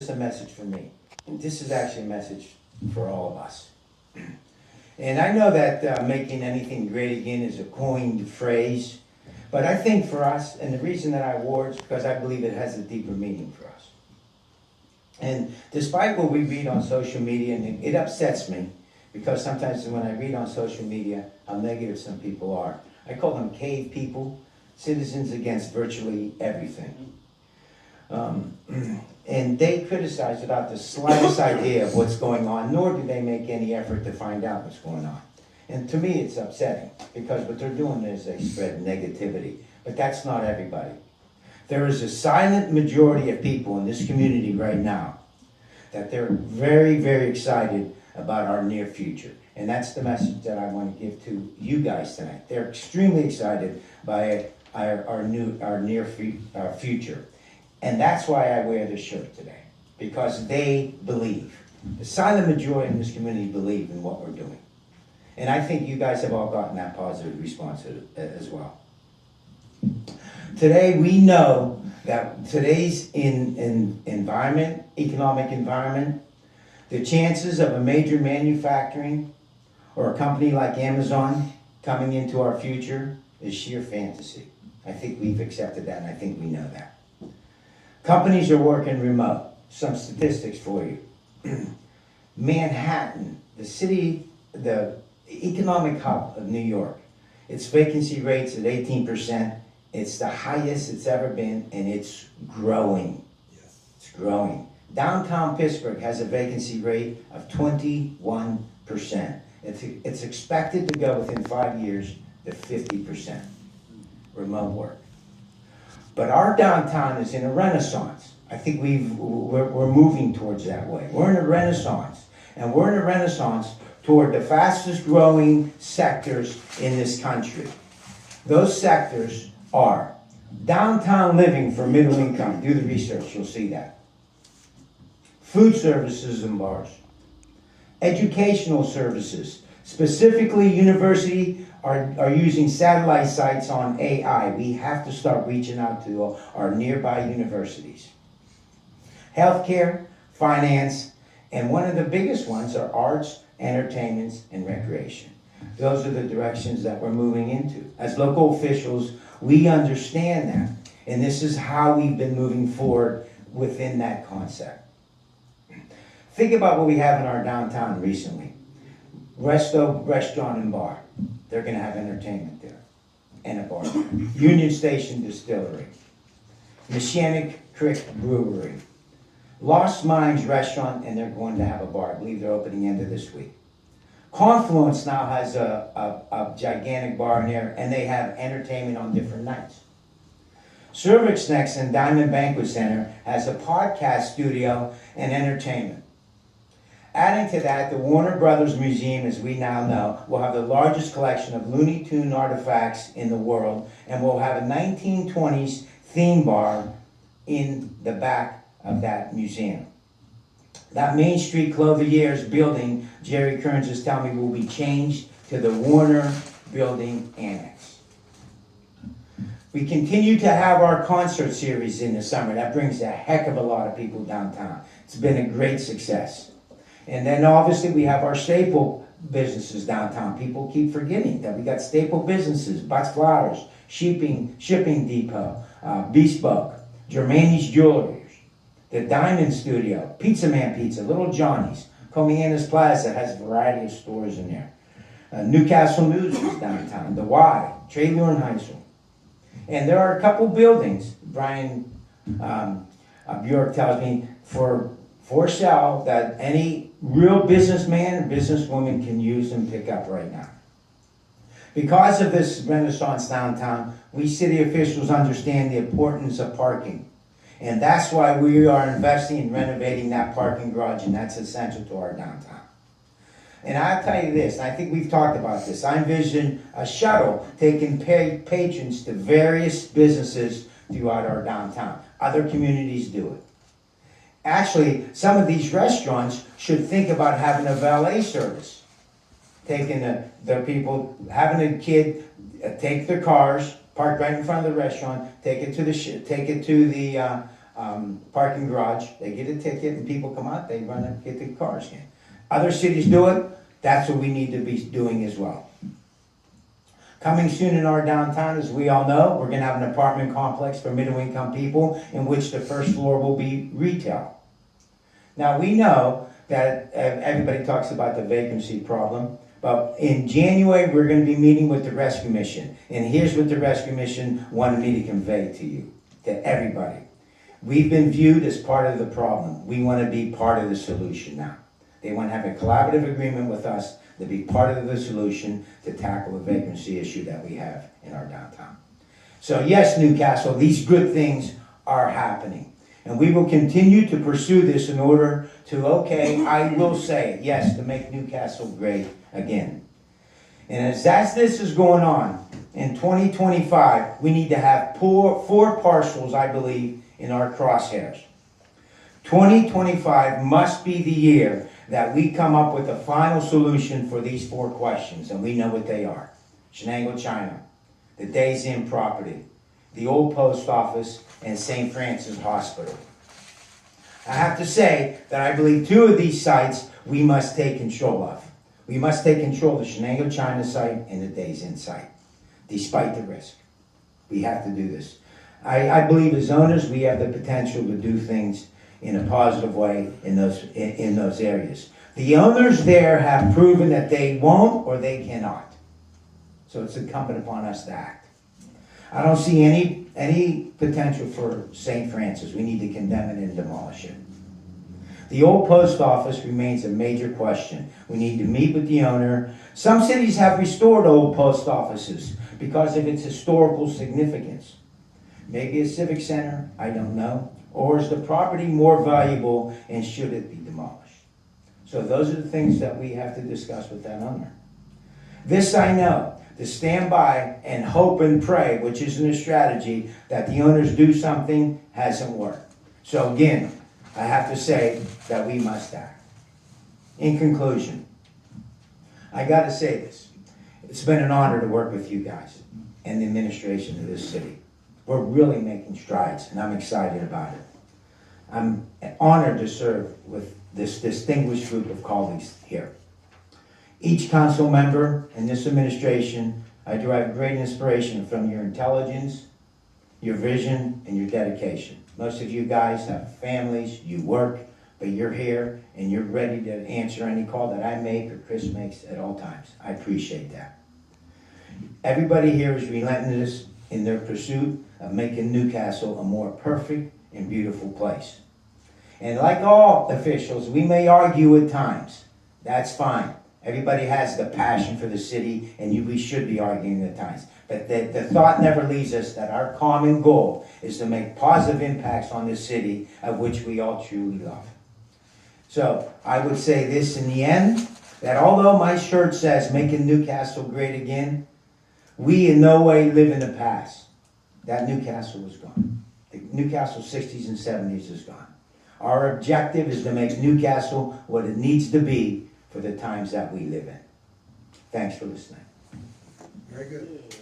This is a message for me. This is actually a message for all of us. And I know that making anything great again is a coined phrase, but I think for us, and the reason that I wore it is because I believe it has a deeper meaning for us. And despite what we read on social media, and it upsets me, because sometimes when I read on social media how negative some people are, I call them cave people, citizens against virtually everything. And they criticize without the slightest idea of what's going on, nor do they make any effort to find out what's going on. And to me, it's upsetting, because what they're doing is they spread negativity. But that's not everybody. There is a silent majority of people in this community right now that they're very, very excited about our near future. And that's the message that I want to give to you guys tonight. They're extremely excited by our near future. And that's why I wear this shirt today, because they believe. The silent majority in this community believe in what we're doing. And I think you guys have all gotten that positive response as well. Today, we know that today's economic environment, the chances of a major manufacturing or a company like Amazon coming into our future is sheer fantasy. I think we've accepted that, and I think we know that. Companies are working remote. Some statistics for you. Manhattan, the city, the economic hub of New York, its vacancy rate's at 18%. It's the highest it's ever been, and it's growing. Yes. It's growing. Downtown Pittsburgh has a vacancy rate of 21%. It's expected to go within 5 years to 50% remote work. But our downtown is in a renaissance. I think we're moving towards that way. We're in a renaissance. And we're in a renaissance toward the fastest growing sectors in this country. Those sectors are downtown living for middle income. Do the research, you'll see that. Food services and bars. Educational services, specifically university, are using satellite sites on AI. We have to start reaching out to our nearby universities. Healthcare, finance, and one of the biggest ones are arts, entertainment, and recreation. Those are the directions that we're moving into. As local officials, we understand that, and this is how we've been moving forward within that concept. Think about what we have in our downtown recently. Resto, restaurant, and bar. They're going to have entertainment there and a bar. Union Station Distillery. Mechanic Creek Brewery. Lost Mines Restaurant, and they're going to have a bar. I believe they're opening end of this week. Confluence now has a gigantic bar in there, and they have entertainment on different nights. Cervix Next and Diamond Banquet Center has a podcast studio and entertainment. Adding to that, the Warner Brothers Museum, as we now know, will have the largest collection of Looney Tune artifacts in the world, and will have a 1920s theme bar in the back of that museum. That Main Street Clothier's building, Jerry Kearns is telling me, will be changed to the Warner Building Annex. We continue to have our concert series in the summer. That brings a heck of a lot of people downtown. It's been a great success. And then obviously we have our staple businesses downtown. People keep forgetting that we got staple businesses: Butts Flowers, Shipping Depot, Bespoke, Germani's Jewelry, the Diamond Studio, Pizza Man Pizza, Little Johnny's, Comienas Plaza has a variety of stores in there. Newcastle News is downtown, the Y, Trey Leuenheisel. And there are a couple buildings, Brian Bjork tells me, for sale that any real businessman or businesswoman can use and pick up right now. Because of this renaissance downtown, we city officials understand the importance of parking. And that's why we are investing in renovating that parking garage, and that's essential to our downtown. And I'll tell you this, and I think we've talked about this, I envision a shuttle taking patrons to various businesses throughout our downtown. Other communities do it. Actually, some of these restaurants should think about having a valet service. Taking the people, having a kid take their cars, park right in front of the restaurant, take it to the parking garage, they get a ticket and people come out, they run and get the cars in. Other cities do it, that's what we need to be doing as well. Coming soon in our downtown, as we all know, we're gonna have an apartment complex for middle income people in which the first floor will be retail. Now we know that everybody talks about the vacancy problem, but in January we're gonna be meeting with the Rescue Mission. And here's what the Rescue Mission wanted me to convey to you, to everybody. We've been viewed as part of the problem. We wanna be part of the solution now. They wanna have a collaborative agreement with us to be part of the solution to tackle the vacancy issue that we have in our downtown. So yes, Newcastle, these good things are happening. And we will continue to pursue this in order to, okay, I will say, yes, to make Newcastle great again. And as this is going on, in 2025, we need to have four parcels, I believe, in our crosshairs. 2025 must be the year that we come up with a final solution for these four questions, and we know what they are. Shenango, China, the Days Inn property, the old post office, and St. Francis Hospital. I have to say that I believe two of these sites we must take control of. We must take control of the Shenango, China site and the Days Inn site, despite the risk. We have to do this. I believe as owners, we have the potential to do things in a positive way in those areas. The owners there have proven that they won't or they cannot. So it's incumbent upon us to act. I don't see any potential for St. Francis. We need to condemn it and demolish it. The old post office remains a major question. We need to meet with the owner. Some cities have restored old post offices because of its historical significance. Maybe a civic center, I don't know. Or is the property more valuable and should it be demolished? So those are the things that we have to discuss with that owner. This I know, to stand by and hope and pray, which isn't a strategy, that the owners do something hasn't worked. So again, I have to say that we must act. In conclusion, I got to say this. It's been an honor to work with you guys and the administration of this city. We're really making strides, and I'm excited about it. I'm honored to serve with this distinguished group of colleagues here. Each council member in this administration, I derive great inspiration from your intelligence, your vision, and your dedication. Most of you guys have families, you work, but you're here and you're ready to answer any call that I make or Chris makes at all times. I appreciate that. Everybody here is relentless in their pursuit of making Newcastle a more perfect and beautiful place. And like all officials, we may argue at times. That's fine. Everybody has the passion for the city, and we should be arguing at times. But the thought never leaves us that our common goal is to make positive impacts on this city of which we all truly love. So I would say this in the end, that although my shirt says making Newcastle great again, we in no way live in the past. That Newcastle is gone. The Newcastle 60s and 70s is gone. Our objective is to make Newcastle what it needs to be for the times that we live in. Thanks for listening. Very good.